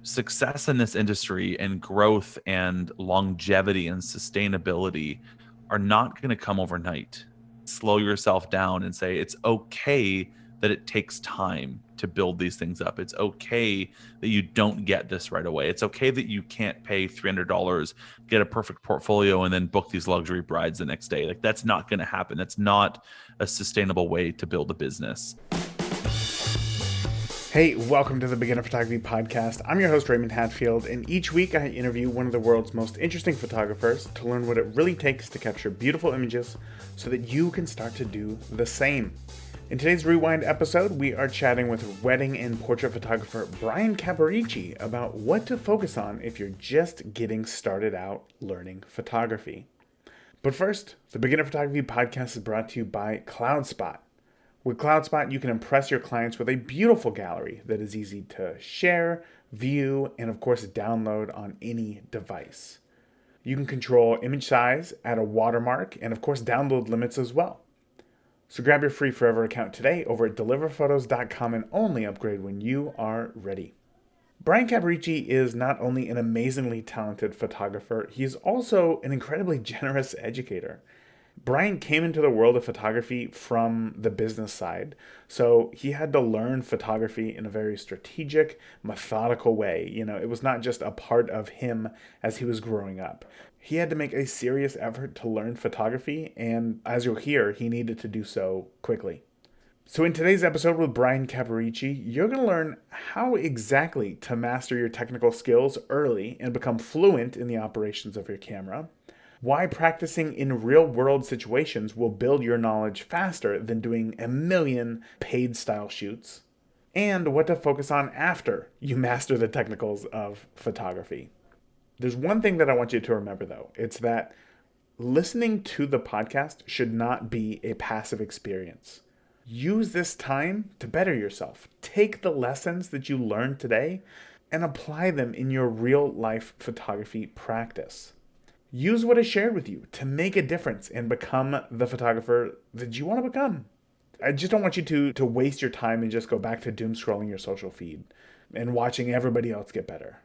success in this industry and growth and longevity and sustainability are not going to come overnight. Slow yourself down and say it's okay that it takes time to build these things up. It's okay that you don't get this right away. It's okay that you can't pay $300, get a perfect portfolio, and then book these luxury brides the next day. Like, that's not going to happen. That's not a sustainable way to build a business. Hey, welcome to the Beginner Photography Podcast. I'm your host, Raymond Hatfield, and each week I interview one of the world's most interesting photographers to learn what it really takes to capture beautiful images so that you can start to do the same. In today's Rewind episode, we are chatting with wedding and portrait photographer Bryan Caporicci about what to focus on if you're just getting started out learning photography. But first, the Beginner Photography Podcast is brought to you by CloudSpot. With CloudSpot, you can impress your clients with a beautiful gallery that is easy to share, view, and of course download on any device. You can control image size, add a watermark, and of course download limits as well. So grab your free forever account today over at deliverphotos.com and only upgrade when you are ready. Bryan Caporicci is not only an amazingly talented photographer, he is also an incredibly generous educator. Bryan came into the world of photography from the business side, so he had to learn photography in a very strategic, methodical way. It was not just a part of him as he was growing up. He had to make a serious effort to learn photography, and as you'll hear, he needed to do so quickly. So in today's episode with Bryan Caporicci, you're going to learn how exactly to master your technical skills early and become fluent in the operations of your camera, why practicing in real-world situations will build your knowledge faster than doing a million paid-style shoots, and what to focus on after you master the technicals of photography. There's one thing that I want you to remember, though. It's that listening to the podcast should not be a passive experience. Use this time to better yourself. Take the lessons that you learned today and apply them in your real-life photography practice. Use what I shared with you to make a difference and become the photographer that you want to become. I just don't want you to waste your time and just go back to doom scrolling your social feed and watching everybody else get better.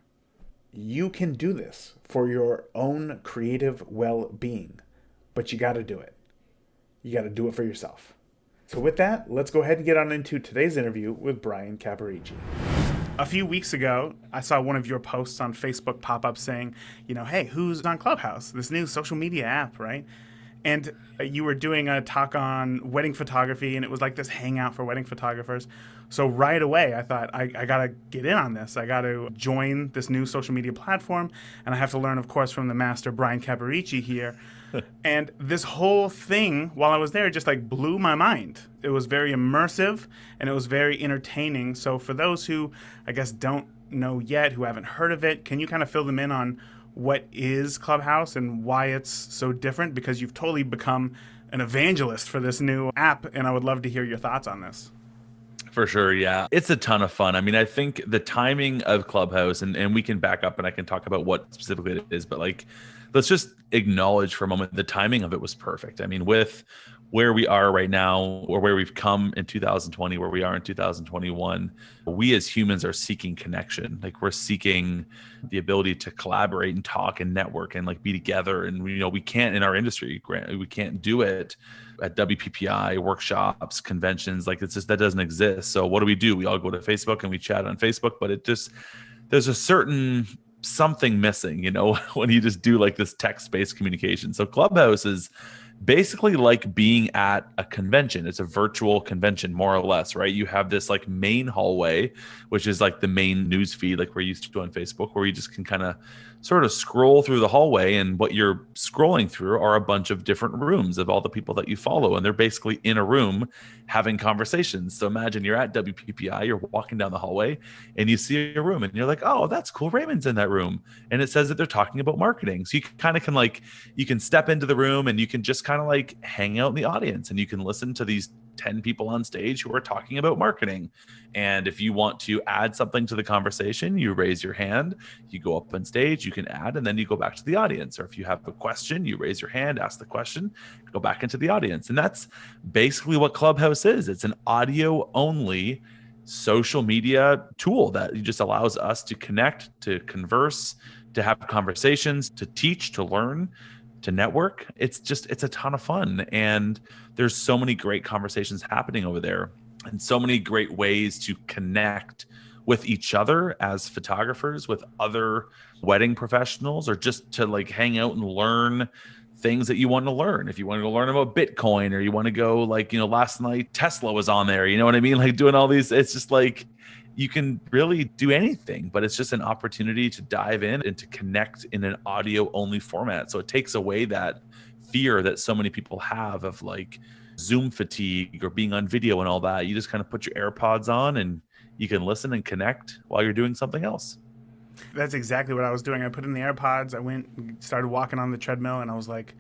You can do this for your own creative well-being, but you got to do it. You got to do it for yourself. So with that, let's go ahead and get on into today's interview with Bryan Caporicci. A few weeks ago, I saw one of your posts on Facebook pop up saying, hey, who's on Clubhouse? This new social media app, right? And you were doing a talk on wedding photography, and it was like this hangout for wedding photographers. So right away, I thought, I got to get in on this. I got to join this new social media platform, and I have to learn, of course, from the master Bryan Caporicci here. And this whole thing, while I was there, just like blew my mind. It was very immersive, and it was very entertaining. So for those who, I guess, don't know yet, who haven't heard of it, can you kind of fill them in on what is Clubhouse and why it's so different? Because you've totally become an evangelist for this new app, and I would love to hear your thoughts on this. For sure, yeah. It's a ton of fun. I mean, I think the timing of Clubhouse, and we can back up and I can talk about what specifically it is, but let's just acknowledge for a moment the timing of it was perfect. I mean, with where we are right now, or where we've come in 2020, where we are in 2021, we as humans are seeking connection. We're seeking the ability to collaborate and talk and network and be together. And we can't in our industry, we can't do it at WPPI workshops, conventions. It's just, that doesn't exist. So what do? We all go to Facebook and we chat on Facebook, but there's a certain something missing, when you just do this text-based communication. So Clubhouse is basically like being at a convention. It's a virtual convention, more or less, right? You have this main hallway, which is the main news feed, we're used to on Facebook, where you just can kind of sort of scroll through the hallway, and what you're scrolling through are a bunch of different rooms of all the people that you follow, and they're basically in a room having conversations. So imagine you're at WPPI, you're walking down the hallway, and you see a room, and you're like, oh, that's cool, Raymond's in that room, and it says that they're talking about marketing. So you kind of can you can step into the room, and you can just kind of hang out in the audience, and you can listen to these 10 people on stage who are talking about marketing. And if you want to add something to the conversation, you raise your hand, you go up on stage, you can add, and then you go back to the audience. Or if you have a question, you raise your hand, ask the question, go back into the audience. And that's basically what Clubhouse is. It's an audio only social media tool that just allows us to connect, to converse, to have conversations, to teach, to learn, to network. It's a ton of fun. And there's so many great conversations happening over there and so many great ways to connect with each other as photographers, with other wedding professionals, or just to like hang out and learn things that you want to learn. If you want to go learn about Bitcoin, or you want to go, like, last night Tesla was on there, you know what I mean? Like doing all these, it's just like you can really do anything, but it's just an opportunity to dive in and to connect in an audio only format. So it takes away that fear that so many people have of like Zoom fatigue or being on video and all that. You just kind of put your AirPods on and you can listen and connect while you're doing something else. That's exactly what I was doing. I put in the AirPods, I went, started walking on the treadmill, and I was like,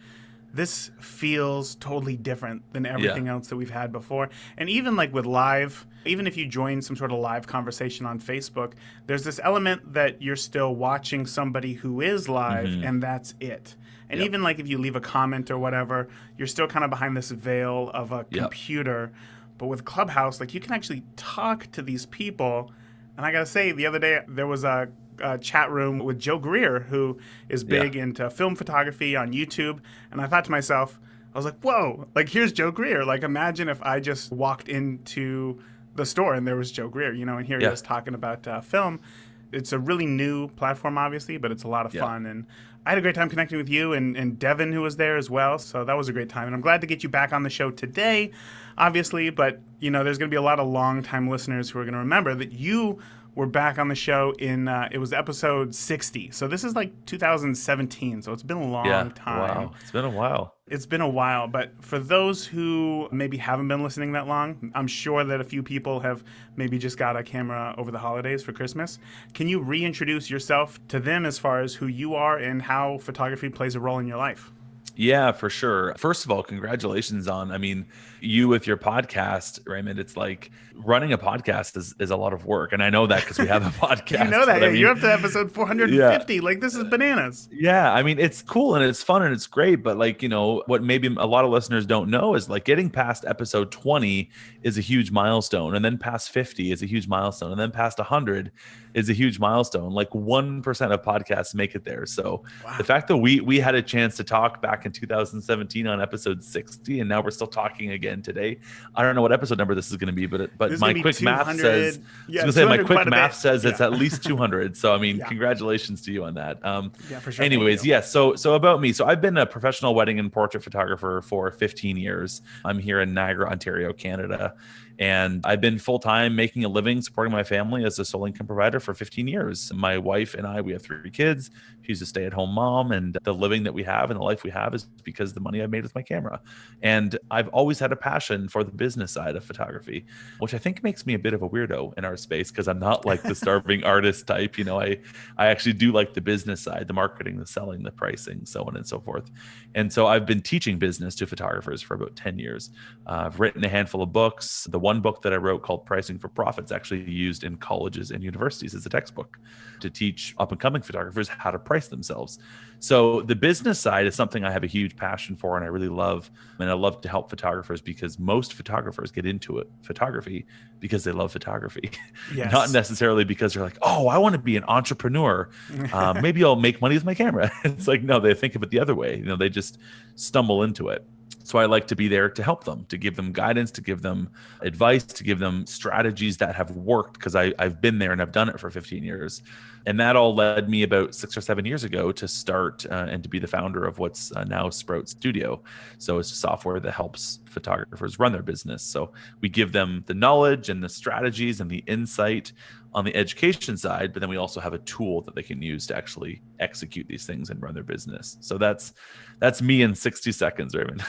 this feels totally different than everything else that we've had before. And even like with live, even if you join some sort of live conversation on Facebook, there's this element that you're still watching somebody who is live, and that's it. And even like if you leave a comment or whatever, you're still kind of behind this veil of a computer. But with Clubhouse, like you can actually talk to these people. And I gotta say, the other day there was a chat room with Joe Greer, who is big into film photography on YouTube. And I thought to myself, I was like, whoa, like here's Joe Greer. Like imagine if I just walked into the store and there was Joe Greer, and here he is talking about film. It's a really new platform, obviously, but it's a lot of fun. And I had a great time connecting with you and Devin, who was there as well. So that was a great time. And I'm glad to get you back on the show today, obviously. But, there's going to be a lot of long-time listeners who are going to remember that you were back on the show in, it was episode 60. So this is like 2017. So it's been a long time. Wow. It's been a while. It's been a while, but for those who maybe haven't been listening that long, I'm sure that a few people have maybe just got a camera over the holidays for Christmas. Can you reintroduce yourself to them as far as who you are and how photography plays a role in your life? Yeah, for sure. First of all, congratulations on, you with your podcast, Raymond. It's like running a podcast is a lot of work. And I know that because we have a podcast. You know that. You're up to episode 450. Like, this is bananas. Yeah. It's cool and it's fun and it's great. But like, what maybe a lot of listeners don't know is like getting past episode 20 is a huge milestone. And then past 50 is a huge milestone. And then past 100 is a huge milestone. Like 1% of podcasts make it there. So the fact that we had a chance to talk back in 2017 on episode 60, and now we're still talking again today. I don't know what episode number this is going to be, but my quick math says, it's at least 200. So congratulations to you on that. For sure. Anyways, So about me. So I've been a professional wedding and portrait photographer for 15 years. I'm here in Niagara, Ontario, Canada. And I've been full-time making a living supporting my family as a sole income provider for 15 years. My wife and I, we have 3 kids. She's a stay-at-home mom, and the living that we have and the life we have is because of the money I made with my camera. And I've always had a passion for the business side of photography, which I think makes me a bit of a weirdo in our space because I'm not like the starving artist type. I actually do like the business side, the marketing, the selling, the pricing, so on and so forth. And so I've been teaching business to photographers for about 10 years. I've written a handful of books. The one book that I wrote called Pricing for Profit is actually used in colleges and universities as a textbook to teach up-and-coming photographers how to price themselves. So the business side is something I have a huge passion for and I really love. And I love to help photographers because most photographers get into photography because they love photography. Yes. Not necessarily because they're like, oh, I want to be an entrepreneur. Maybe I'll make money with my camera. It's like, no, they think of it the other way. They just stumble into it. So I like to be there to help them, to give them guidance, to give them advice, to give them strategies that have worked because I've been there and I've done it for 15 years. And that all led me about 6 or 7 years ago to start and to be the founder of what's now Sprout Studio. So it's a software that helps photographers run their business. So we give them the knowledge and the strategies and the insight on the education side, but then we also have a tool that they can use to actually execute these things and run their business. So that's me in 60 seconds, Raymond.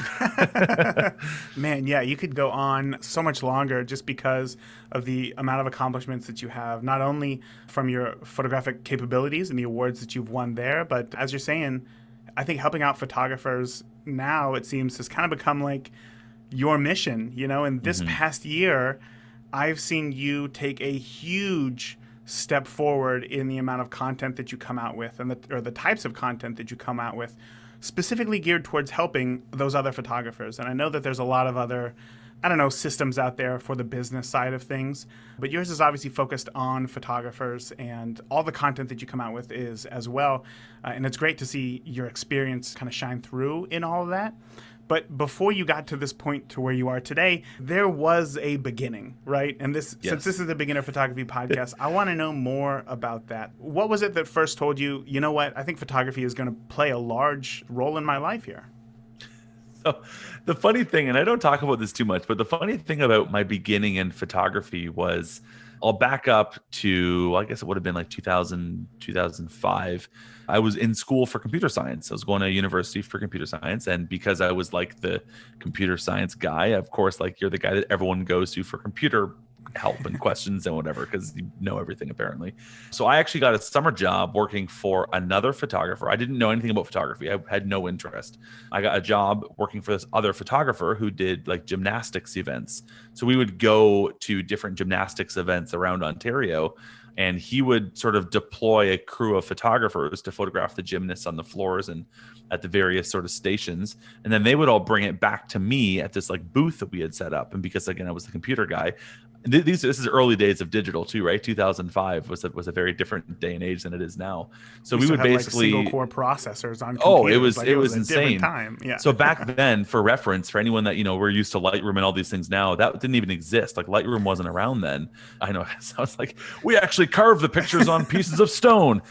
Man, yeah, you could go on so much longer just because of the amount of accomplishments that you have, not only from your photographic capabilities and the awards that you've won there, but as you're saying, I think helping out photographers now, it seems, has kind of become like your mission, in this past year. I've seen you take a huge step forward in the amount of content that you come out with and the types of content that you come out with, specifically geared towards helping those other photographers. And I know that there's a lot of other I don't know, systems out there for the business side of things, but yours is obviously focused on photographers, and all the content that you come out with is as well. And it's great to see your experience kind of shine through in all of that. But before you got to this point to where you are today, there was a beginning, right? And this, Yes. since this is the Beginner Photography podcast, I want to know more about that. What was it that first told you, you know what, I think photography is going to play a large role in my life here? So the funny thing, and I don't talk about this too much, but the funny thing about my beginning in photography was, I'll back up to, I guess it would have been like 2000, 2005. I was in school for computer science. I was going to university for computer science. And because I was like the computer science guy, of course, like you're the guy that everyone goes to for computer help and questions and whatever, because you know everything apparently. So I actually got a summer job working for another photographer. I didn't know anything about photography. I had no interest. I got a job working for this other photographer who did like gymnastics events. So we would go to different gymnastics events around Ontario, and he would sort of deploy a crew of photographers to photograph the gymnasts on the floors and at the various sort of stations. And then they would all bring it back to me at this like booth that we had set up. And because again, I was the computer guy, this is early days of digital too, right? 2005 was a very different day and age than it is now. So we would basically like single core processors on computers. Oh, it was like it was a insane. Time. Yeah. So back then, for reference, for anyone that we're used to Lightroom and all these things now, that didn't even exist. Like Lightroom wasn't around then. I know it sounds like we actually carved the pictures on pieces of stone.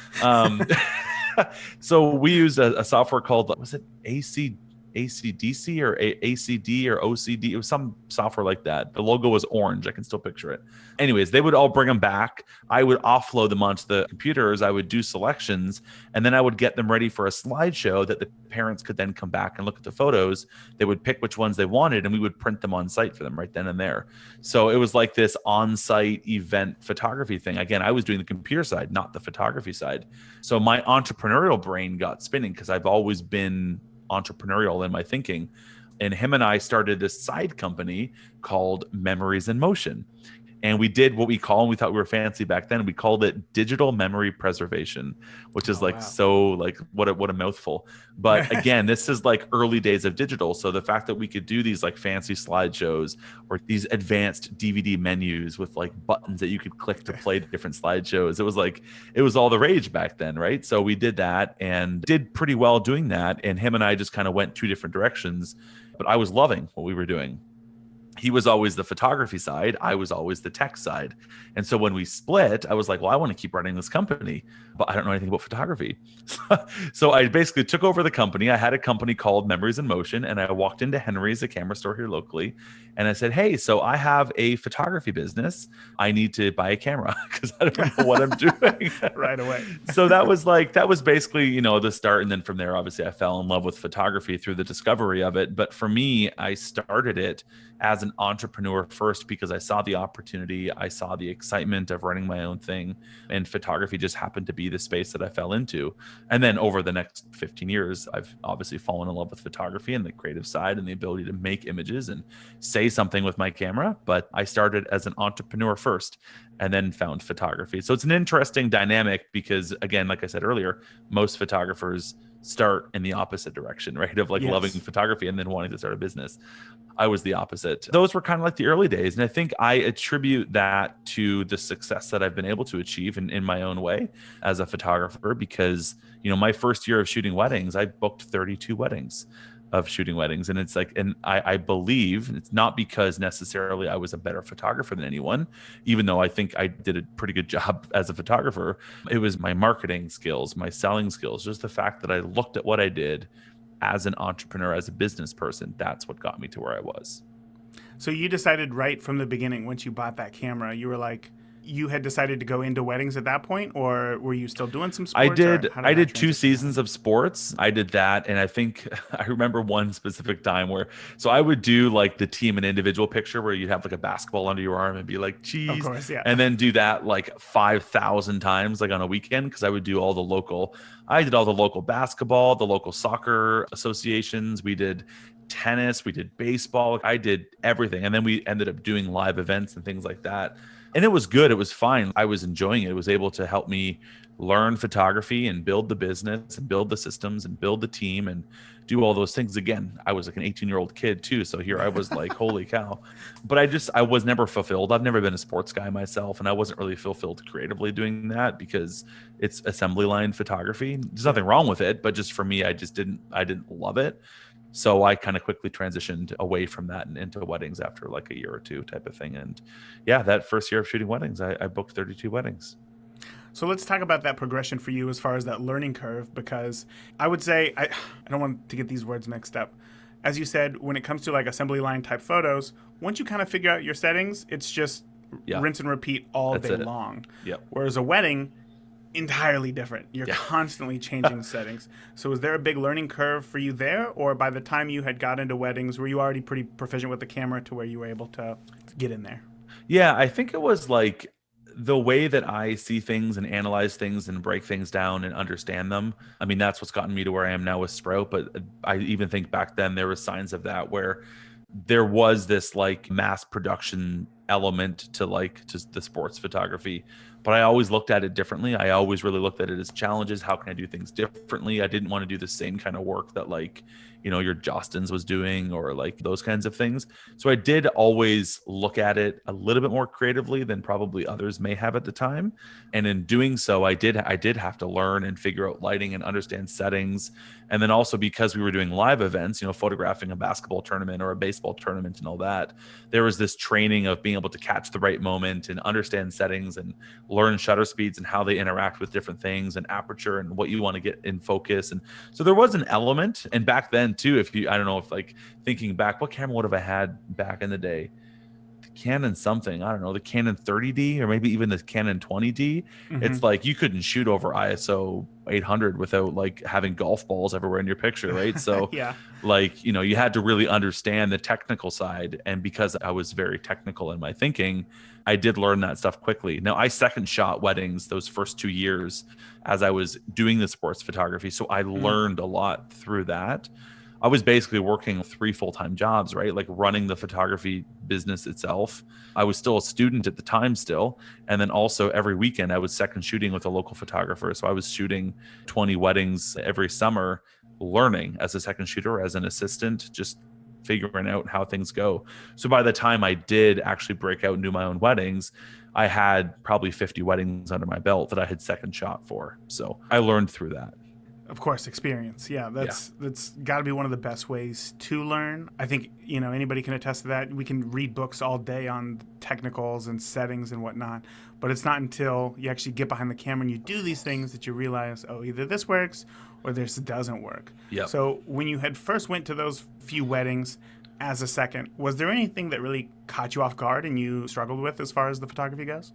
So we used a software called, was it ACDC or ACD or OCD? It was some software like that. The logo was orange. I can still picture it. Anyways, they would all bring them back. I would offload them onto the computers. I would do selections, and then I would get them ready for a slideshow that the parents could then come back and look at the photos. They would pick which ones they wanted, and we would print them on site for them right then and there. So it was like this on-site event photography thing. Again, I was doing the computer side, not the photography side. So my entrepreneurial brain got spinning because I've always been entrepreneurial in my thinking, and him and I started this side company called Memories in Motion. And we did what we call, and we thought we were fancy back then, we called it digital memory preservation, which is so like what a mouthful. But again, this is like early days of digital. So the fact that we could do these like fancy slideshows or these advanced DVD menus with like buttons that you could click to play different slideshows, it was all the rage back then, right? So we did that and did pretty well doing that. And him and I just kind of went two different directions, but I was loving what we were doing. He was always the photography side. I was always the tech side. And so when we split, I was like, well, I want to keep running this company, but I don't know anything about photography. So I basically took over the company. I had a company called Memories in Motion, and I walked into Henry's, a camera store here locally. And I said, hey, so I have a photography business. I need to buy a camera because I don't know what I'm doing. Right away. So that was basically, the start. And then from there, obviously I fell in love with photography through the discovery of it. But for me, I started it as an entrepreneur first because I saw the opportunity. I saw the excitement of running my own thing, and photography just happened to be the space that I fell into. And then over the next 15 years, I've obviously fallen in love with photography and the creative side and the ability to make images and say something with my camera. But I started as an entrepreneur first and then found photography. So it's an interesting dynamic because, again, like I said earlier, most photographers start in the opposite direction, right? Of like loving photography and then wanting to start a business. I was the opposite. Those were kind of like the early days. And I think I attribute that to the success that I've been able to achieve in my own way as a photographer, because, my first year of shooting weddings, I booked 32 weddings. And it's like, and I believe it's not because necessarily I was a better photographer than anyone, even though I think I did a pretty good job as a photographer. It was my marketing skills, my selling skills, just the fact that I looked at what I did as an entrepreneur, as a business person. That's what got me to where I was. So you decided right from the beginning, once you bought that camera, you were like, you had decided to go into weddings at that point, or were you still doing some sports? I did 2 seasons of sports. I did that. And I think I remember one specific time where, so I would do like the team and individual picture where you'd have like a basketball under your arm and be like, cheese. Of course, yeah. And then do that like 5,000 times, like on a weekend. Cause I did all the local basketball, the local soccer associations. We did tennis, we did baseball. I did everything. And then we ended up doing live events and things like that. And it was good. It was fine. I was enjoying it. It was able to help me learn photography and build the business and build the systems and build the team and do all those things. Again, I was like an 18-year-old kid too. So here I was like, holy cow. But I was never fulfilled. I've never been a sports guy myself. And I wasn't really fulfilled creatively doing that because it's assembly line photography. There's nothing wrong with it, but just for me, I didn't love it. So I kind of quickly transitioned away from that and into weddings after like a year or two type of thing. And yeah, that first year of shooting weddings, I booked 32 weddings. So let's talk about that progression for you as far as that learning curve, because I would say, I don't want to get these words mixed up. As you said, when it comes to like assembly line type photos, once you kind of figure out your settings, it's just rinse and repeat all day long. Yep. Whereas a wedding, entirely different. You're constantly changing settings. So was there a big learning curve for you there? Or by the time you had got into weddings, were you already pretty proficient with the camera to where you were able to get in there? Yeah, I think it was like the way that I see things and analyze things and break things down and understand them. I mean, that's what's gotten me to where I am now with Sprout. But I even think back then there were signs of that where there was this like mass production element to like just the sports photography, but I always looked at it differently. I always really looked at it as challenges. How can I do things differently? I didn't want to do the same kind of work that like, your Jostens was doing or like those kinds of things. So I did always look at it a little bit more creatively than probably others may have at the time. And in doing so, I did have to learn and figure out lighting and understand settings. And then also because we were doing live events, photographing a basketball tournament or a baseball tournament and all that, there was this training of being able to catch the right moment and understand settings and learn shutter speeds and how they interact with different things and aperture and what you want to get in focus. And so there was an element. And back then too, I don't know if like thinking back, what camera would have I had back in the day? The Canon something, I don't know, the Canon 30D or maybe even the Canon 20D. It's like you couldn't shoot over ISO 800 without like having golf balls everywhere in your picture, right? So like, you had to really understand the technical side. And because I was very technical in my thinking, I did learn that stuff quickly. Now, I second shot weddings those first 2 years as I was doing the sports photography. So I learned a lot through that. I was basically working 3 full-time jobs, right? Like running the photography business itself. I was still a student at the time still. And then also every weekend I was second shooting with a local photographer. So I was shooting 20 weddings every summer, learning as a second shooter, as an assistant, just figuring out how things go. So by the time I did actually break out and do my own weddings, I had probably 50 weddings under my belt that I had second shot for. So I learned through that. Of course, experience. Yeah, that's got to be one of the best ways to learn. I think, anybody can attest to that. We can read books all day on technicals and settings and whatnot, but it's not until you actually get behind the camera and you do these things that you realize, oh, either this works or this doesn't work. Yep. So when you had first went to those few weddings as a second, was there anything that really caught you off guard and you struggled with as far as the photography goes?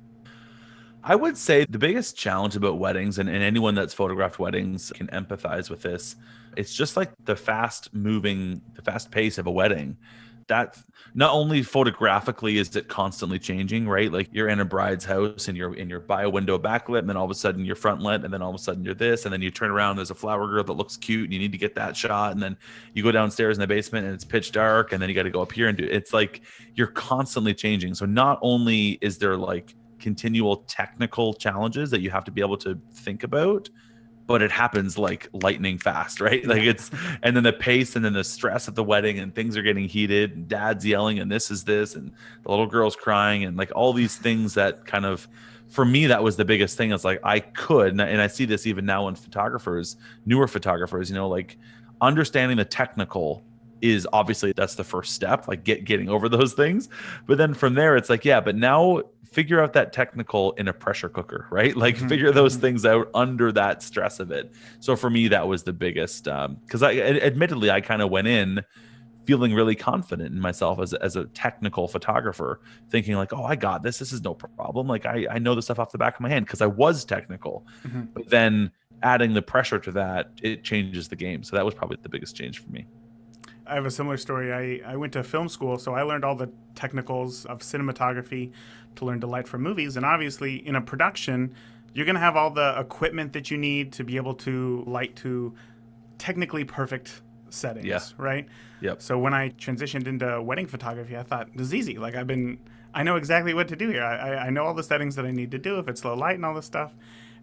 I would say the biggest challenge about weddings, and anyone that's photographed weddings can empathize with this, it's just like the fast pace of a wedding. That not only photographically is it constantly changing, right? Like you're in a bride's house and you're in your bio window backlit, and then all of a sudden you're front lit, and then all of a sudden you're this, and then you turn around, there's a flower girl that looks cute and you need to get that shot, and then you go downstairs in the basement and it's pitch dark, and then you got to go up here and do it's like you're constantly changing. So not only is there like continual technical challenges that you have to be able to think about, but it happens like lightning fast, right? Like and then the pace and then the stress at the wedding and things are getting heated and dad's yelling and this and the little girl's crying and like all these things that kind of, for me, that was the biggest thing. It's like I could, and I see this even now in newer photographers, like understanding the technical is obviously that's the first step, like getting over those things. But then from there, it's like, but now figure out that technical in a pressure cooker, right? Like figure those things out under that stress of it. So for me, that was the biggest, because admittedly, I kind of went in feeling really confident in myself as a technical photographer, thinking like, oh, I got this. This is no problem. Like I know the stuff off the back of my hand because I was technical. But then adding the pressure to that, it changes the game. So that was probably the biggest change for me. I have a similar story. I went to film school, so I learned all the technicals of cinematography to learn to light for movies. And obviously, in a production, you're going to have all the equipment that you need to be able to light to technically perfect settings, right? Yep. So when I transitioned into wedding photography, I thought, this is easy. Like I've been I know exactly what to do here. I know all the settings that I need to do if it's low light and all this stuff.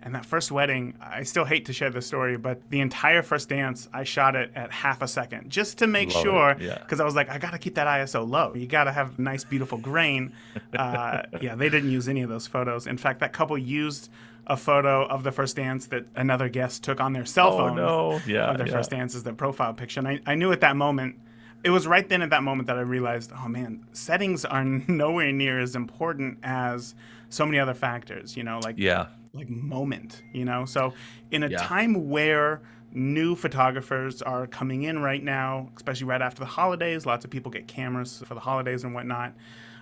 And that first wedding, I still hate to share the story, but the entire first dance, I shot it at half a second just to make Love it. sure, Yeah. because I was like, I got to keep that ISO low. You got to have nice, beautiful grain. Yeah, they didn't use any of those photos. In fact, that couple used a photo of the first dance that another guest took on their cell Oh phone no. of Yeah. their Yeah. first dance as their profile picture. And I knew at that moment, it was right then at that moment that I realized, oh man, settings are nowhere near as important as so many other factors, Yeah. like moment, So in a Yeah. time where new photographers are coming in right now, especially right after the holidays, lots of people get cameras for the holidays and whatnot.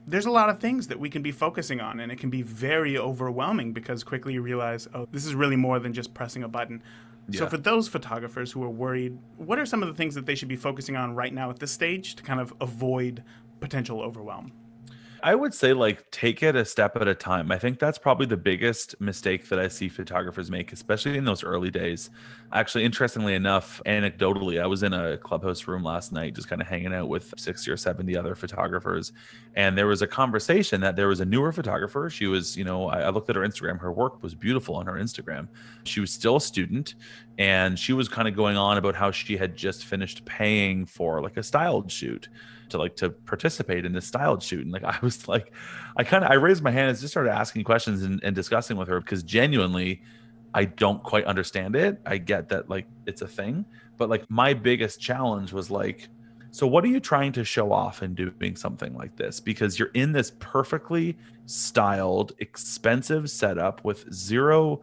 There's a lot of things that we can be focusing on, and it can be very overwhelming because quickly you realize, oh, this is really more than just pressing a button. So, Yeah. for those photographers who are worried, what are some of the things that they should be focusing on right now at this stage to kind of avoid potential overwhelm? I would say like take it a step at a time. I think that's probably the biggest mistake that I see photographers make, especially in those early days. Actually, interestingly enough, anecdotally, I was in a clubhouse room last night, just kind of hanging out with 60 or 70 other photographers. And there was a conversation that there was a newer photographer. She was, I looked at her Instagram. Her work was beautiful on her Instagram. She was still a student, and she was kind of going on about how she had just finished paying for like a styled shoot to participate in this styled shoot. And like I was like, I raised my hand and just started asking questions and discussing with her because genuinely I don't quite understand it. I get that like it's a thing, but like my biggest challenge was like, so what are you trying to show off in doing something like this? Because you're in this perfectly styled, expensive setup with zero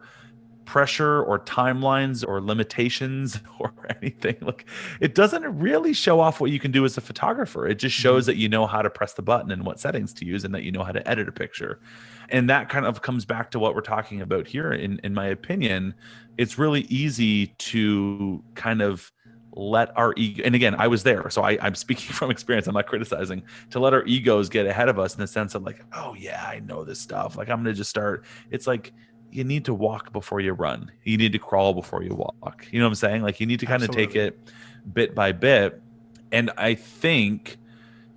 pressure or timelines or limitations or anything. Like it doesn't really show off what you can do as a photographer. It just shows that you know how to press the button and what settings to use and that you know how to edit a picture. And that kind of comes back to what we're talking about here. In my opinion, it's really easy to kind of let our ego, and again, I was there, so I'm speaking from experience, I'm not criticizing, to let our egos get ahead of us in the sense of like, oh yeah, I know this stuff, like I'm gonna just start. It's like you need to walk before you run. You need to crawl before you walk. You know what I'm saying? Like you need to kind of take Absolutely. it bit by bit. And I think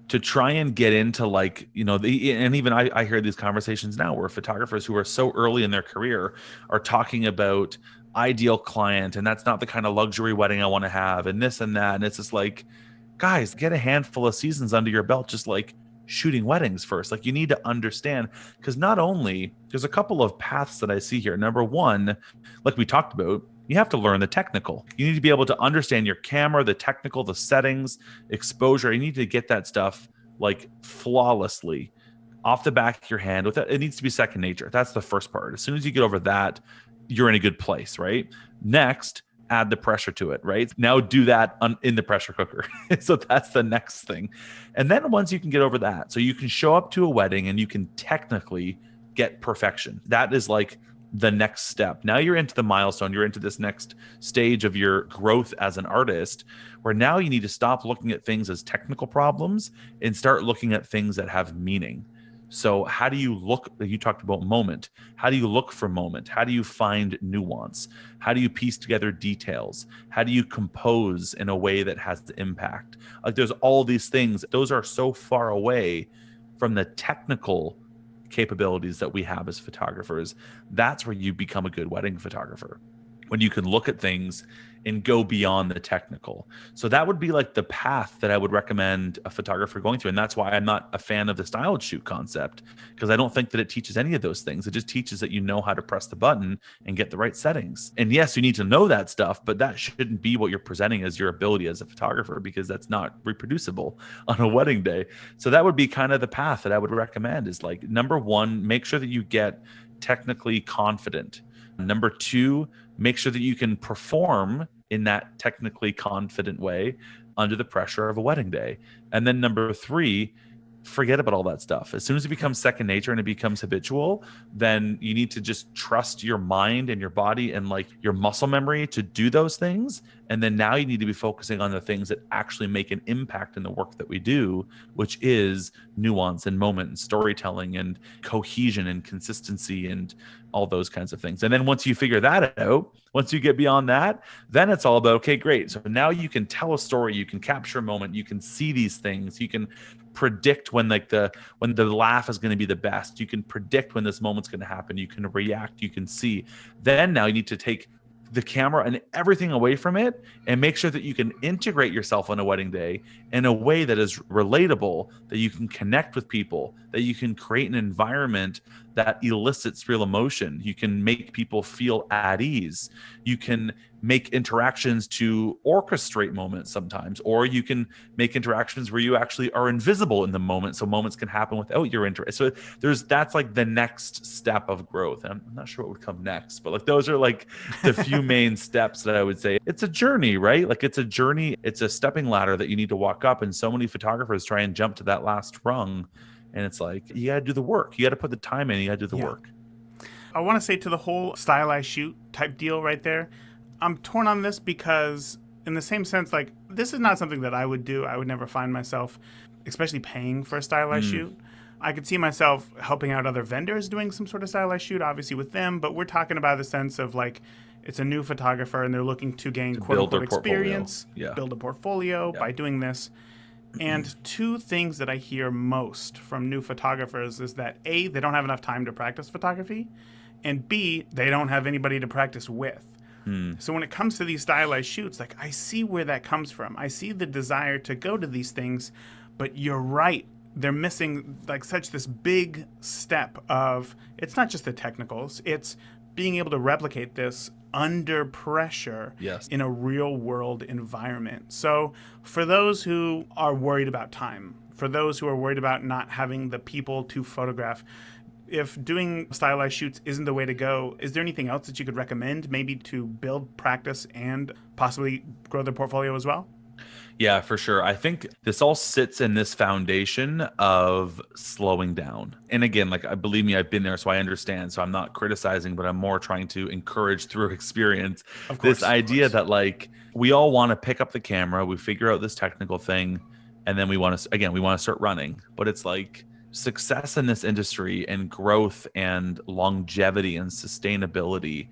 to try and get into like, and even I hear these conversations now where photographers who are so early in their career are talking about ideal client, and that's not the kind of luxury wedding I want to have, and this and that. And it's just like, guys, get a handful of seasons under your belt, just like shooting weddings first. Like you need to understand, because not only there's a couple of paths that I see here. Number one, like we talked about, you have to learn the technical. You need to be able to understand your camera, the technical, the settings, exposure. You need to get that stuff like flawlessly off the back of your hand. With it needs to be second nature. That's the first part. As soon as you get over that, you're in a good place, right? Next, add the pressure to it, right? Now do that in the pressure cooker. So that's the next thing. And then once you can get over that, so you can show up to a wedding and you can technically get perfection. That is like the next step. Now you're into the milestone. You're into this next stage of your growth as an artist, where now you need to stop looking at things as technical problems and start looking at things that have meaning. So how do you look? You talked about moment. How do you look for moment? How do you find nuance? How do you piece together details? How do you compose in a way that has the impact? Like there's all these things. Those are so far away from the technical capabilities that we have as photographers. That's where you become a good wedding photographer, when you can look at things and go beyond the technical. So that would be like the path that I would recommend a photographer going through. And that's why I'm not a fan of the styled shoot concept, because I don't think that it teaches any of those things. It just teaches that you know how to press the button and get the right settings. And yes, you need to know that stuff, but that shouldn't be what you're presenting as your ability as a photographer, because that's not reproducible on a wedding day. So that would be kind of the path that I would recommend, is like, number one, make sure that you get technically confident. Number two, make sure that you can perform in that technically confident way under the pressure of a wedding day. And then number three, forget about all that stuff. As soon as it becomes second nature and it becomes habitual, then you need to just trust your mind and your body and like your muscle memory to do those things. And then now you need to be focusing on the things that actually make an impact in the work that we do, which is nuance and moment and storytelling and cohesion and consistency and all those kinds of things. And then once you figure that out, once you get beyond that, then it's all about, okay, great. So now you can tell a story, you can capture a moment, you can see these things, you can predict when when the laugh is going to be the best. You can predict when this moment's going to happen. You can react, you can see. Then now you need to take the camera and everything away from it and make sure that you can integrate yourself on a wedding day in a way that is relatable, that you can connect with people, that you can create an environment that elicits real emotion. You can make people feel at ease. You can make interactions to orchestrate moments sometimes, or you can make interactions where you actually are invisible in the moment, so moments can happen without your interest. So that's like the next step of growth. And I'm not sure what would come next, but like those are like the few main steps that I would say. It's a journey, right? Like it's a journey, it's a stepping ladder that you need to walk up, and so many photographers try and jump to that last rung, and it's like you got to do the work. You got to put the time in, you got to do the work. I want to say to the whole stylized shoot type deal right there, I'm torn on this because in the same sense, like this is not something that I would do. I would never find myself, especially paying for a stylized shoot. I could see myself helping out other vendors doing some sort of stylized shoot, obviously with them, but we're talking about the sense of like, it's a new photographer and they're looking to gain quote unquote experience, build a portfolio by doing this. And two things that I hear most from new photographers is that A, they don't have enough time to practice photography, and B, they don't have anybody to practice with. So when it comes to these stylized shoots, like I see where that comes from. I see the desire to go to these things, but you're right. They're missing like such this big step of, it's not just the technicals, it's being able to replicate this under pressure in a real world environment. So for those who are worried about time, for those who are worried about not having the people to photograph, if doing stylized shoots isn't the way to go, is there anything else that you could recommend maybe to build practice and possibly grow their portfolio as well? Yeah, for sure. I think this all sits in this foundation of slowing down. And again, like, believe me, I've been there, so I understand. So I'm not criticizing, but I'm more trying to encourage through experience this idea that like we all want to pick up the camera, we figure out this technical thing, and then we want to start running. But it's like success in this industry and growth and longevity and sustainability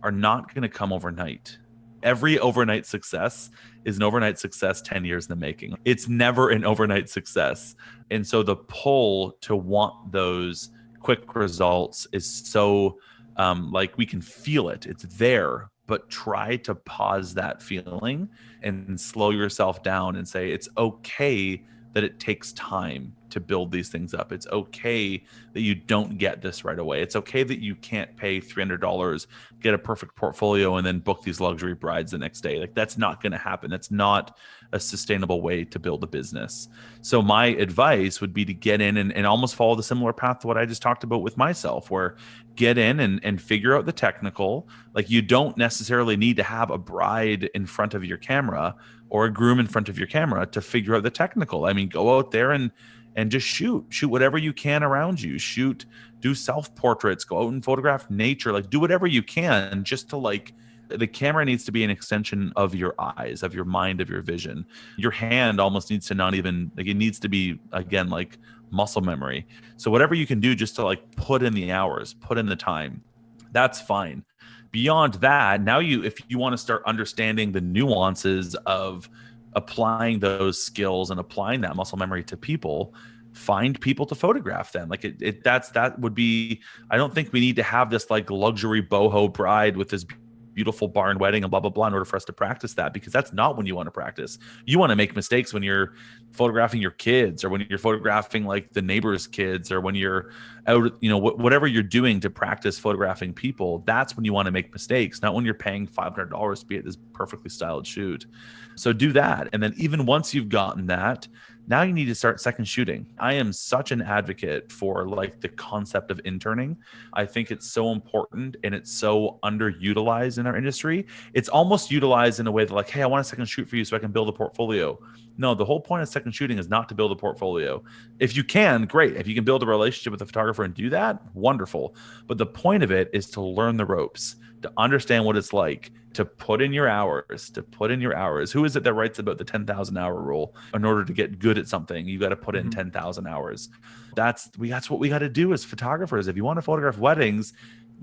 are not going to come overnight. Every overnight success is an overnight success 10 years in the making. It's never an overnight success. And so the pull to want those quick results is so like we can feel it. It's there, but try to pause that feeling and slow yourself down and say it's okay that it takes time to build these things up. It's okay that you don't get this right away. It's okay that you can't pay $300, get a perfect portfolio, and then book these luxury brides the next day. Like that's not going to happen. That's not a sustainable way to build a business. So my advice would be to get in and almost follow the similar path to what I just talked about with myself, where get in and figure out the technical. Like you don't necessarily need to have a bride in front of your camera or a groom in front of your camera to figure out the technical. I mean, go out there and just shoot whatever you can around you. Do self-portraits, go out and photograph nature, like do whatever you can just to like, the camera needs to be an extension of your eyes, of your mind, of your vision. Your hand almost needs to not even, like it needs to be, again, like muscle memory. So whatever you can do just to like put in the hours, put in the time, that's fine. Beyond that, now if you want to start understanding the nuances of applying those skills and applying that muscle memory to people, find people to photograph them. Like that would be, I don't think we need to have this like luxury boho bride with this beautiful barn wedding and blah, blah, blah in order for us to practice that, because that's not when you want to practice. You want to make mistakes when you're photographing your kids, or when you're photographing like the neighbor's kids, or when you're out, whatever you're doing to practice photographing people. That's when you want to make mistakes, not when you're paying $500 to be at this perfectly styled shoot. So do that. And then even once you've gotten that, now you need to start second shooting. I am such an advocate for like the concept of interning. I think it's so important and it's so underutilized in our industry. It's almost utilized in a way that like, hey, I want a second shoot for you so I can build a portfolio. No, the whole point of second shooting is not to build a portfolio. If you can, great. If you can build a relationship with a photographer and do that, wonderful. But the point of it is to learn the ropes, to understand what it's like, to put in your hours, Who is it that writes about the 10,000 hour rule? In order to get good at something, you got to put in 10,000 hours. That's what we got to do as photographers. If you want to photograph weddings,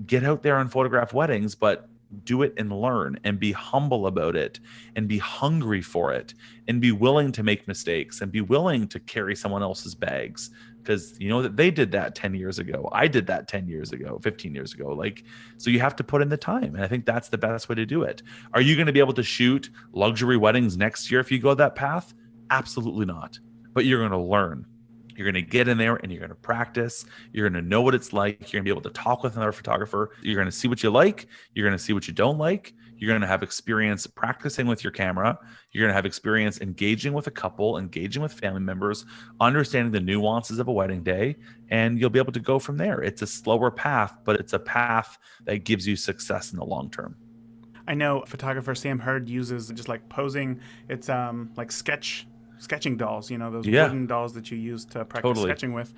get out there and photograph weddings, but do it and learn and be humble about it and be hungry for it and be willing to make mistakes and be willing to carry someone else's bags, because you know that they did that 10 years ago. I did that 10 years ago, 15 years ago. Like, so you have to put in the time. And I think that's the best way to do it. Are you going to be able to shoot luxury weddings next year if you go that path? Absolutely not. But you're going to learn. You're going to get in there and you're going to practice. You're going to know what it's like. You're going to be able to talk with another photographer. You're going to see what you like. You're going to see what you don't like. You're going to have experience practicing with your camera. You're going to have experience engaging with a couple, engaging with family members, understanding the nuances of a wedding day, and you'll be able to go from there. It's a slower path, but it's a path that gives you success in the long term. I know photographer Sam Hurd uses just like posing. It's like sketching dolls, you know, those wooden dolls that you use to practice sketching with,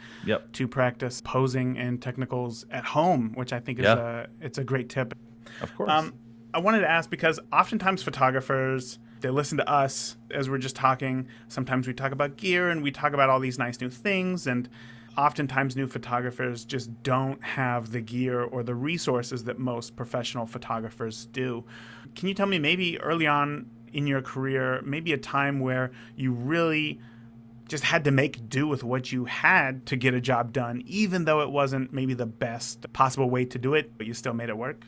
to practice posing and technicals at home, which I think is it's a great tip. Of course. I wanted to ask, because oftentimes photographers, they listen to us as we're just talking. Sometimes we talk about gear and we talk about all these nice new things, and oftentimes new photographers just don't have the gear or the resources that most professional photographers do. Can you tell me, maybe early on in your career, maybe a time where you really just had to make do with what you had to get a job done, even though it wasn't maybe the best possible way to do it, but you still made it work?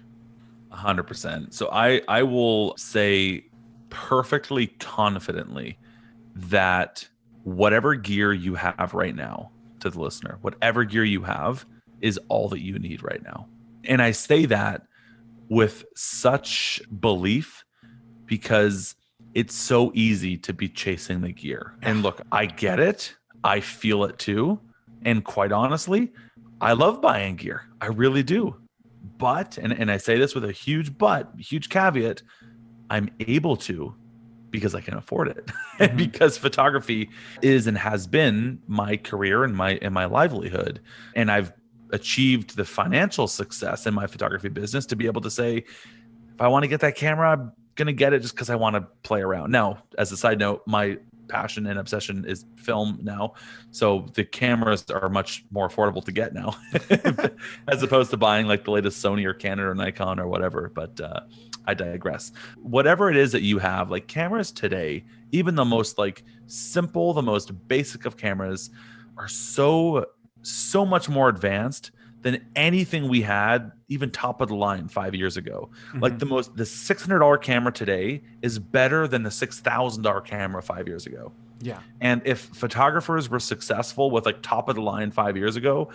100%. So I will say perfectly confidently that whatever gear you have right now, to the listener, whatever gear you have is all that you need right now. And I say that with such belief because it's so easy to be chasing the gear. And look, I get it. I feel it too. And quite honestly, I love buying gear. I really do. But, and I say this with a huge but, huge caveat, I'm able to because I can afford it. And because photography is and has been my career and my livelihood. And I've achieved the financial success in my photography business to be able to say, if I want to get that camera, I'm going to get it just because I want to play around. Now, as a side note, my passion and obsession is film now. So the cameras are much more affordable to get now as opposed to buying like the latest Sony or Canon or Nikon or whatever. But I digress. Whatever it is that you have, like cameras today, even the most like simple, the most basic of cameras are so much more advanced than anything we had even top of the line 5 years ago. Like the $600 camera today is better than the $6,000 camera 5 years ago. Yeah. And if photographers were successful with like top of the line 5 years ago,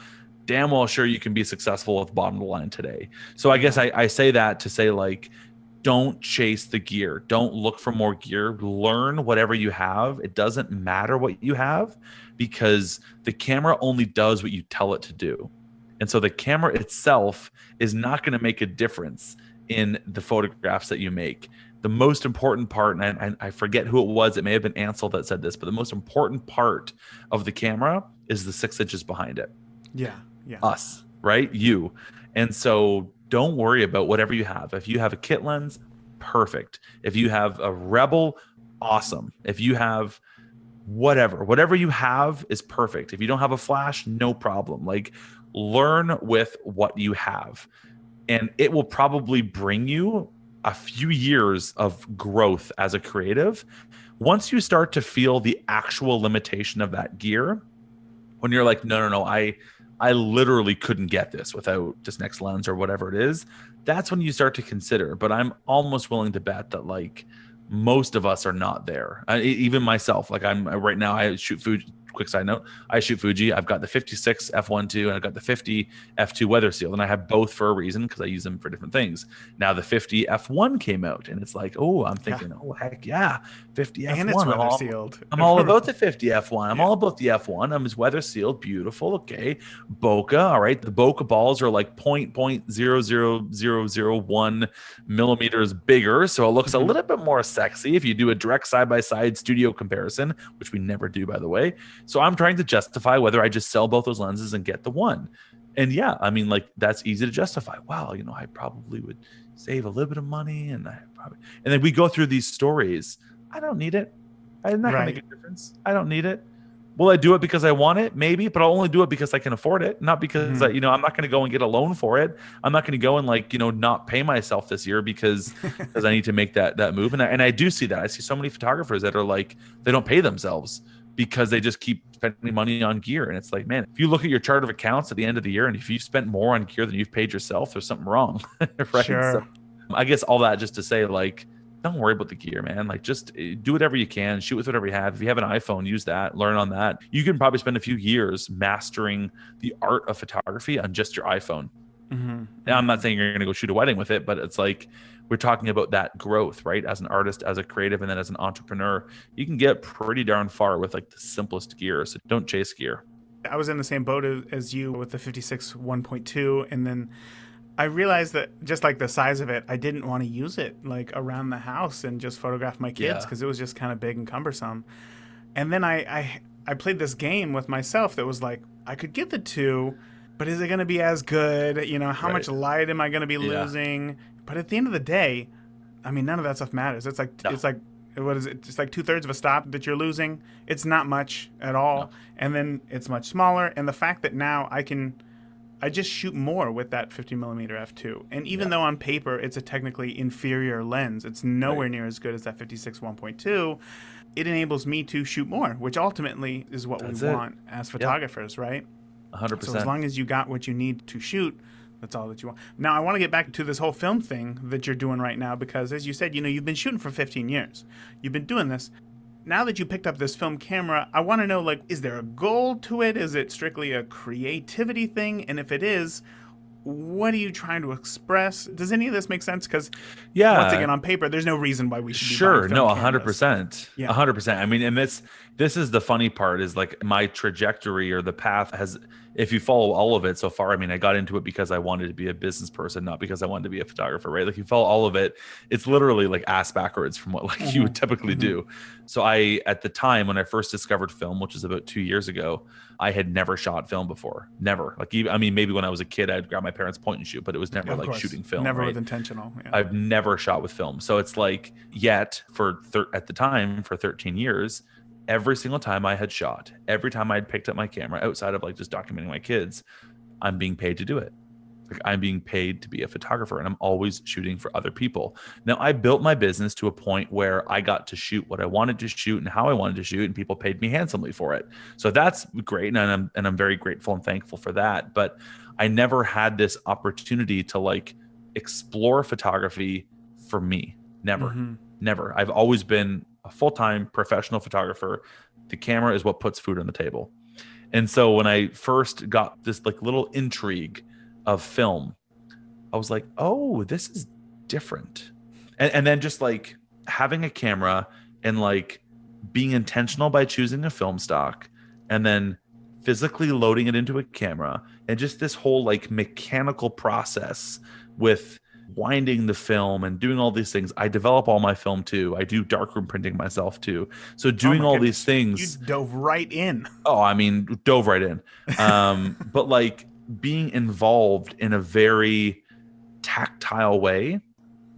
damn well sure you can be successful with bottom of the line today. So I guess I say that to say, like, don't chase the gear. Don't look for more gear. Learn whatever you have. It doesn't matter what you have because the camera only does what you tell it to do. And so the camera itself is not going to make a difference in the photographs that you make. The most important part, and I forget who it was, it may have been Ansel that said this, but the most important part of the camera is the 6 inches behind it. Yeah. Us, right? You. And so don't worry about whatever you have. If you have a kit lens, perfect. If you have a Rebel, awesome. If you have whatever you have is perfect. If you don't have a flash, no problem. Like, learn with what you have, and it will probably bring you a few years of growth as a creative. Once you start to feel the actual limitation of that gear, when you're like, no, I literally couldn't get this without this next lens or whatever it is, that's when you start to consider. But I'm almost willing to bet that like most of us are not there. Even myself, like I'm right now, I shoot Fuji. Quick side note, I shoot Fuji. I've got the 56 f1.2 and I've got the 50 f2 weather sealed, and I have both for a reason because I use them for different things. Now the 50 f1 came out, and it's like, oh, I'm thinking, oh heck yeah, 50 f1. And it's weather sealed. I'm all about the 50 f1. I'm all about the f1. I'm weather sealed, beautiful. Okay, bokeh. All right, the bokeh balls are like 0.00001 millimeters bigger, so it looks a little bit more sexy if you do a direct side-by-side studio comparison, which we never do, by the way. So I'm trying to justify whether I just sell both those lenses and get the one. And yeah, I mean, like, that's easy to justify. Wow, you know, I probably would save a little bit of money, and then we go through these stories. I don't need it. I'm not gonna make a difference. I don't need it. Will I do it because I want it? Maybe, but I'll only do it because I can afford it, not because Mm-hmm. I'm not going to go and get a loan for it. I'm not going to go and not pay myself this year because I need to make that move. And I do see that. I see so many photographers that are like they don't pay themselves because they just keep spending money on gear. And it's like, man, if you look at your chart of accounts at the end of the year and if you've spent more on gear than you've paid yourself, there's something wrong, right? So Sure. I guess all that just to say, like, don't worry about the gear, man. Like, just do whatever you can, shoot with whatever you have. If you have an iPhone, use that, learn on that. You can probably spend a few years mastering the art of photography on just your iPhone. Mm-hmm. Now, I'm not Mm-hmm. saying you're going to go shoot a wedding with it, but it's like we're talking about that growth, right? As an artist, as a creative, and then as an entrepreneur, you can get pretty darn far with like the simplest gear. So don't chase gear. I was in the same boat as you with the 56 1.2, and then I realized that just like the size of it, I didn't want to use it like around the house and just photograph my kids Yeah. because it was just kind of big and cumbersome. And then I played this game with myself that was like, I could get the two, but is it going to be as good? You know, how much Right. light am I going to be Yeah. losing? But at the end of the day, I mean, none of that stuff matters. No. It's like what is it? It's like 2/3 of a stop that you're losing. It's not much at all, No. and then it's much smaller. And the fact that now I just shoot more with that 50mm f2. And even Yeah. though on paper it's a technically inferior lens, it's nowhere Right. near as good as that 56 1.2. It enables me to shoot more, which ultimately is what That's we it. want as photographers, right? So as 100%. long as you got what you need to shoot, that's all that you want. Now, I want to get back to this whole film thing that you're doing right now because, as you said, you've been shooting for 15 years. You've been doing this. Now that you picked up this film camera, I want to know, like, is there a goal to it? Is it strictly a creativity thing? And if it is, what are you trying to express? Does any of this make sense? Because once Yeah. again, on paper, there's no reason why we should be Sure. buying No, film cameras. 100%. Yeah. 100%. I mean, and this is the funny part is like my trajectory or the path has, if you follow all of it so far, I mean, I got into it because I wanted to be a business person, not because I wanted to be a photographer, right? Like you follow all of it, it's literally like ass backwards from what like you would typically do. So at the time when I first discovered film, which is about 2 years ago, I had never shot film before. Never. Like, even, I mean, maybe when I was a kid, I'd grab my parents' point and shoot, but it was never Of like course. shooting film. Never right? with intentional. Yeah. I've never shot with film. So it's like, yet at the time for 13 years, every single time I had shot, every time I had picked up my camera outside of like just documenting my kids, I'm being paid to do it. Like I'm being paid to be a photographer and I'm always shooting for other people. Now I built my business to a point where I got to shoot what I wanted to shoot and how I wanted to shoot and people paid me handsomely for it. So that's great. And I'm very grateful and thankful for that. But I never had this opportunity to like explore photography for me. Never, never. I've always been a full-time professional photographer. The camera is what puts food on the table. And so when I first got this like little intrigue of film, I was like, oh, this is different. And then just like having a camera and like being intentional by choosing a film stock and then physically loading it into a camera and just this whole like mechanical process with winding the film and doing all these things. I develop all my film too. I do darkroom printing myself too. So doing all these things. You dove right in. Oh, I mean, dove right in. But like being involved in a very tactile way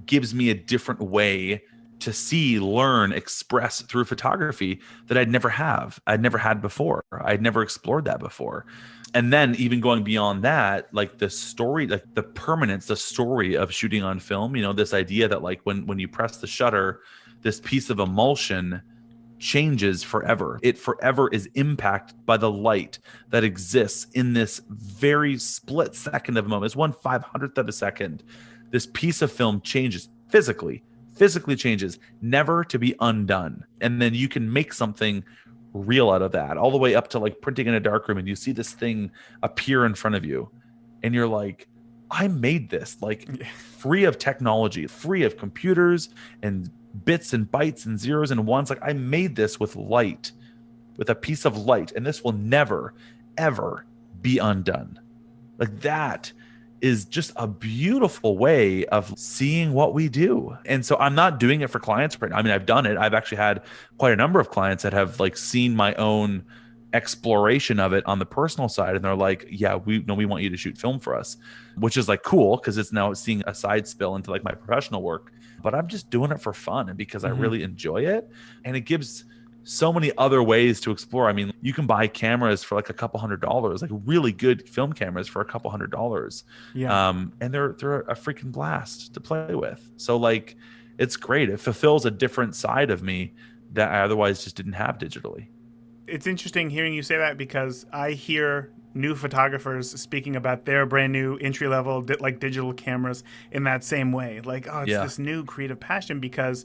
gives me a different way to see, learn, express through photography that I'd never had before. I'd never explored that before. And then even going beyond that, like the story, like the permanence, the story of shooting on film, this idea that like when you press the shutter, this piece of emulsion changes forever. It forever is impacted by the light that exists in this very split second of a moment. It's 1/500th of a second. This piece of film changes physically changes, never to be undone. And then you can make something real out of that, all the way up to like printing in a darkroom and you see this thing appear in front of you and you're like, I made this like free of technology, free of computers and bits and bytes and zeros and ones. Like I made this with light, with a piece of light, and this will never, ever be undone. Like that is just a beautiful way of seeing what we do. And so I'm not doing it for clients. I mean, I've done it. I've actually had quite a number of clients that have like seen my own exploration of it on the personal side. And they're like, yeah, we want you to shoot film for us, which is like cool because it's now seeing a side spill into like my professional work. But I'm just doing it for fun and because I really enjoy it. And it gives so many other ways to explore. I mean, you can buy cameras for like a couple $100s, like really good film cameras for a couple $100s. Yeah. And they're a freaking blast to play with. So like, it's great. It fulfills a different side of me that I otherwise just didn't have digitally. It's interesting hearing you say that because I hear new photographers speaking about their brand new entry level like digital cameras in that same way. Like, oh, it's this new creative passion because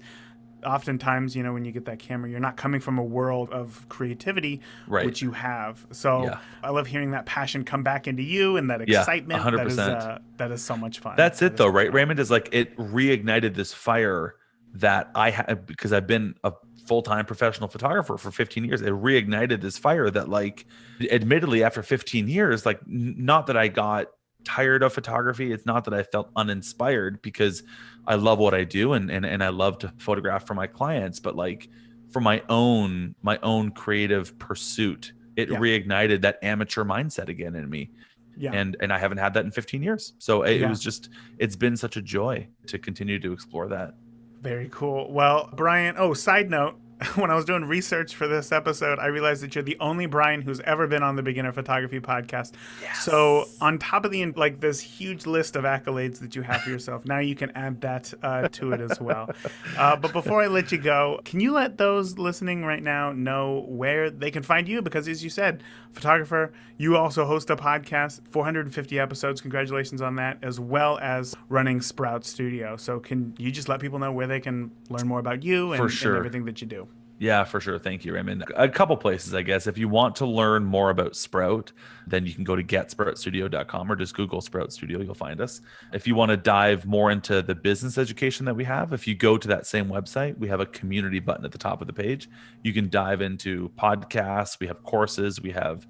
oftentimes, you know, when you get that camera, you're not coming from a world of creativity, Right. which you have. So I love hearing that passion come back into you and that excitement. 100%. That is so much fun. That's it though, right, Raymond? Is like it reignited this fire that I had because I've been a full-time professional photographer for 15 years. It reignited this fire that, like, admittedly after 15 years, like, not that I got tired of photography. It's not that I felt uninspired, because I love what I do and I love to photograph for my clients, but like for my own creative pursuit, it reignited that amateur mindset again in me. Yeah. And I haven't had that in 15 years. So it was just, it's been such a joy to continue to explore that. Very cool. Well, Bryan, side note, when I was doing research for this episode, I realized that you're the only Bryan who's ever been on the Beginner Photography podcast. Yes. So on top of this huge list of accolades that you have for yourself, now you can add that to it as well. But before I let you go, can you let those listening right now know where they can find you? Because as you said, photographer, you also host a podcast, 450 episodes. Congratulations on that, as well as running Sprout Studio. So can you just let people know where they can learn more about you and everything that you do? Yeah, for sure. Thank you, Raymond. A couple places, I guess. If you want to learn more about Sprout, then you can go to getsproutstudio.com or just Google Sprout Studio. You'll find us. If you want to dive more into the business education that we have, if you go to that same website, we have a community button at the top of the page. You can dive into podcasts. We have courses. We have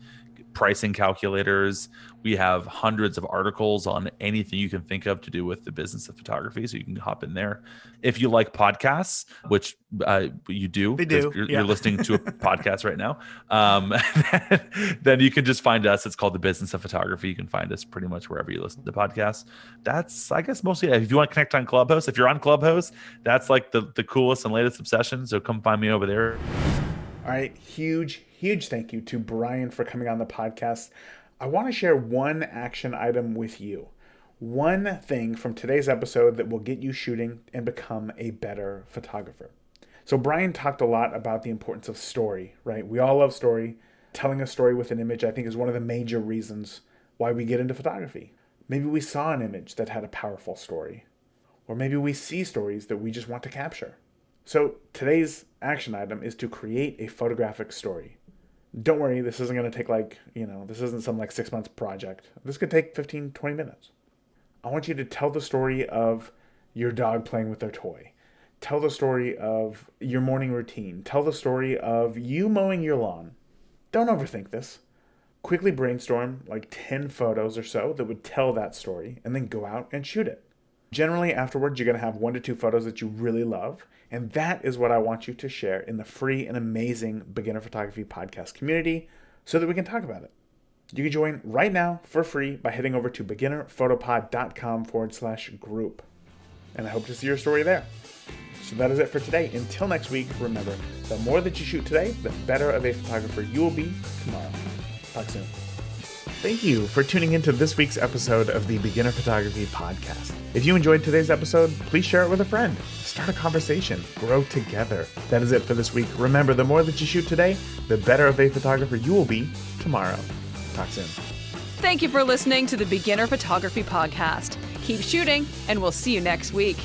pricing calculators. We have hundreds of articles on anything you can think of to do with the business of photography. So you can hop in there. If you like podcasts, which you do, you're listening to a podcast right now, then you can just find us. It's called The Business of Photography. You can find us pretty much wherever you listen to podcasts. That's, I guess, mostly if you want to connect on Clubhouse. If you're on Clubhouse, that's like the coolest and latest obsession. So come find me over there. All right. Huge thank you to Bryan for coming on the podcast. I want to share one action item with you. One thing from today's episode that will get you shooting and become a better photographer. So Bryan talked a lot about the importance of story, right? We all love story. Telling a story with an image, I think, is one of the major reasons why we get into photography. Maybe we saw an image that had a powerful story. Or maybe we see stories that we just want to capture. So today's action item is to create a photographic story. Don't worry, this isn't going to take this isn't some 6 months project. This could take 15, 20 minutes. I want you to tell the story of your dog playing with their toy. Tell the story of your morning routine. Tell the story of you mowing your lawn. Don't overthink this. Quickly brainstorm 10 photos or so that would tell that story, and then go out and shoot it. Generally, afterwards, you're going to have 1 to 2 photos that you really love. And that is what I want you to share in the free and amazing Beginner Photography podcast community so that we can talk about it. You can join right now for free by heading over to beginnerphotopod.com/group. And I hope to see your story there. So that is it for today. Until next week, remember, the more that you shoot today, the better of a photographer you will be tomorrow. Talk soon. Thank you for tuning into this week's episode of the Beginner Photography Podcast. If you enjoyed today's episode, please share it with a friend. Start a conversation. Grow together. That is it for this week. Remember, the more that you shoot today, the better of a photographer you will be tomorrow. Talk soon. Thank you for listening to the Beginner Photography Podcast. Keep shooting, and we'll see you next week.